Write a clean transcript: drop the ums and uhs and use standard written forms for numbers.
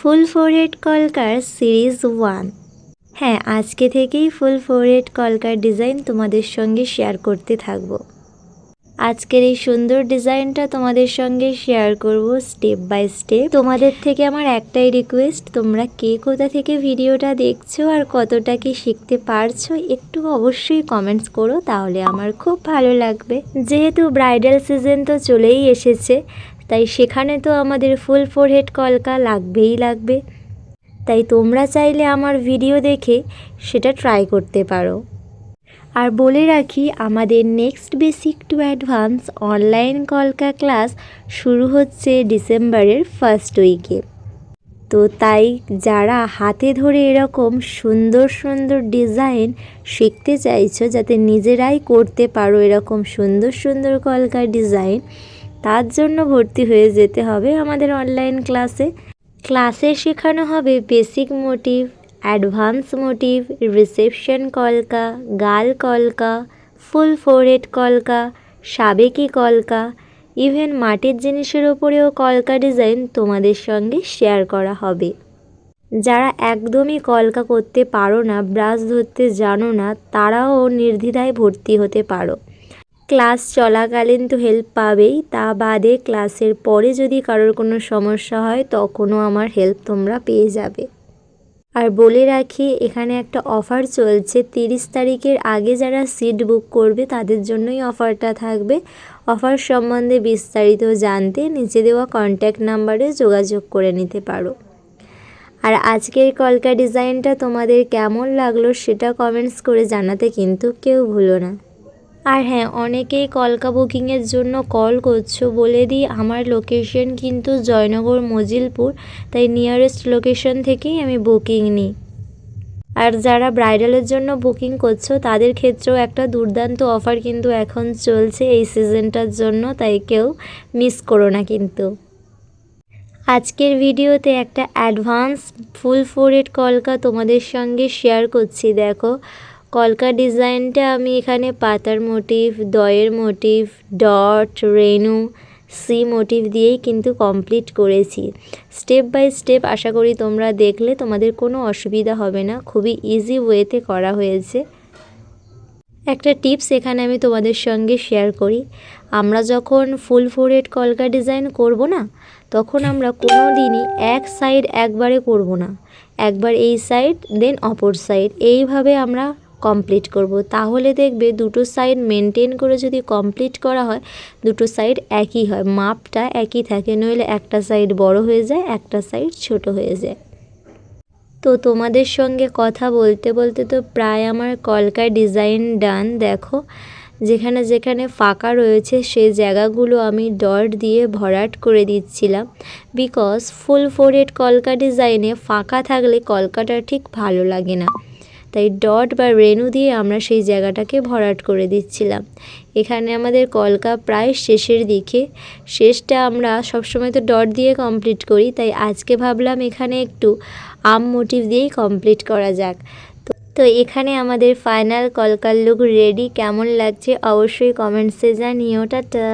ফুল forehead কলকার series 1। হ্যাঁ, আজকে থেকেই ফুল ফোরহেড কলকার ডিজাইন তোমাদের সঙ্গে শেয়ার করতে থাকবো। আজকের এই সুন্দর ডিজাইনটা তোমাদের সঙ্গে শেয়ার করব স্টেপ বাই স্টেপ। তোমাদের থেকে আমার একটাই রিকোয়েস্ট, তোমরা কে কোথা থেকে ভিডিওটা দেখছো আর কতটা কি শিখতে পারছো একটু অবশ্যই কমেন্টস করো, তাহলে আমার খুব ভালো লাগবে। যেহেতু ব্রাইডাল সিজন তো চলেই এসেছে, তাই সেখানে তো আমাদের ফুল ফোরহেড কলকা লাগবে। তাই তোমরা চাইলে আমার ভিডিও দেখে সেটা ট্রাই করতে পারো। আর বলে রাখি, আমাদের next basic to advance online কলকা ক্লাস শুরু হচ্ছে ডিসেম্বরের ফার্স্ট উইকে। তো তাই যারা হাতে ধরে এরকম সুন্দর সুন্দর ডিজাইন শিখতে চাইছো, যাতে নিজেরাই করতে পারো এরকম সুন্দর সুন্দর কলকার ডিজাইন, তার জন্য ভর্তি হয়ে যেতে হবে আমাদের অনলাইন ক্লাসে শেখানো হবে basic motif, advance motif, reception কলকা, গাল কলকা, ফুল ফোরহেড কলকা, সাবেকি কলকা, ইভেন মাটির জিনিসের ওপরেও কলকা ডিজাইন তোমাদের সঙ্গে শেয়ার করা হবে। যারা একদমই কলকা করতে পারো না, ব্রাশ ধরতে জানো না, তারাও নির্দ্বিধায় ভর্তি হতে পারো। ক্লাস চলাকালীন তো হেল্প পাবেই, তা বাদে ক্লাসের পরে যদি কারোর কোনো সমস্যা হয় তখনও আমার হেল্প তোমরা পেয়ে যাবে। আর বলে রাখি, এখানে একটা অফার চলছে, 30 তারিখের আগে যারা সিট বুক করবে তাদের জন্যই অফারটা থাকবে। অফার সম্বন্ধে বিস্তারিত জানতে নিচে দেওয়া কন্ট্যাক্ট নাম্বারে যোগাযোগ করে নিতে পারো। আর আজকের কলকা ডিজাইনটা তোমাদের কেমন লাগলো সেটা কমেন্টস করে জানাতে কিন্তু কেউ ভুলো না। আর হ্যাঁ, অনেকেই কলকা বুকিংয়ের জন্য কল করছো, বলে দিই আমার লোকেশন কিন্তু জয়নগর মজিলপুর, তাই নিয়ারেস্ট লোকেশন থেকেই আমি বুকিং নিই। আর যারা ব্রাইডালের জন্য বুকিং করছো তাদের ক্ষেত্রেও একটা দুর্দান্ত অফার কিন্তু এখন চলছে এই সিজনটার জন্য, তাই কেউ মিস করো না কিন্তু। আজকের ভিডিওতে একটা অ্যাডভান্স ফুল ফোরহেড কলকা তোমাদের সঙ্গে শেয়ার করছি। দেখো, কলকা ডিজাইনটা আমি এখানে পাতার মোটিভ, দয়ের মোটিভ, ডট, রেনু, সি মোটিভ দিয়েই কিন্তু কমপ্লিট করেছি। স্টেপ বাই স্টেপ আশা করি তোমরা দেখলে তোমাদের কোনো অসুবিধা হবে না, খুবই ইজি ওয়েতে করা হয়েছে। একটা টিপস এখানে আমি তোমাদের সঙ্গে শেয়ার করি। আমরা যখন ফুল ফোরহেড কলকা ডিজাইন করব না, তখন আমরা কোনো দিনই এক সাইড একবারে করব না, একবার এই সাইড দেন অপর সাইড, এইভাবে আমরা কমপ্লিট করব। তাহলে দেখবে দুটো সাইড মেনটেন করে যদি কমপ্লিট করা হয়, দুটো সাইড একই হয়, মাপটা একই থাকে, নইলে একটা সাইড বড় হয়ে যায়, একটা সাইড ছোট হয়ে যায়। তো তোমাদের সঙ্গে কথা বলতে বলতে তো প্রায় আমার কলকার ডিজাইন ডান। দেখো, যেখানে যেখানে ফাঁকা রয়েছে সেই জায়গাগুলো আমি ডট দিয়ে ভরাট করে দিচ্ছিলাম, বিকজ ফুল ফোরহেড কলকা ডিজাইনে ফাঁকা থাকলে কলকাটা ঠিক ভালো লাগে না, তাই ডট বা রেনু দিয়ে আমরা সেই জায়গাটাকে ভরাট করে দিচ্ছিলাম। এখানে আমাদের কলকা প্রায় শেষের দিকে, শেষটা আমরা সবসময় তো ডট দিয়ে কমপ্লিট করি, তাই আজকে ভাবলাম এখানে একটু আম মোটিভ দিয়েই কমপ্লিট করা যাক। তো এখানে আমাদের ফাইনাল কলকার লুক রেডি। কেমন লাগছে অবশ্যই কমেন্টসে জানিও। টাটা।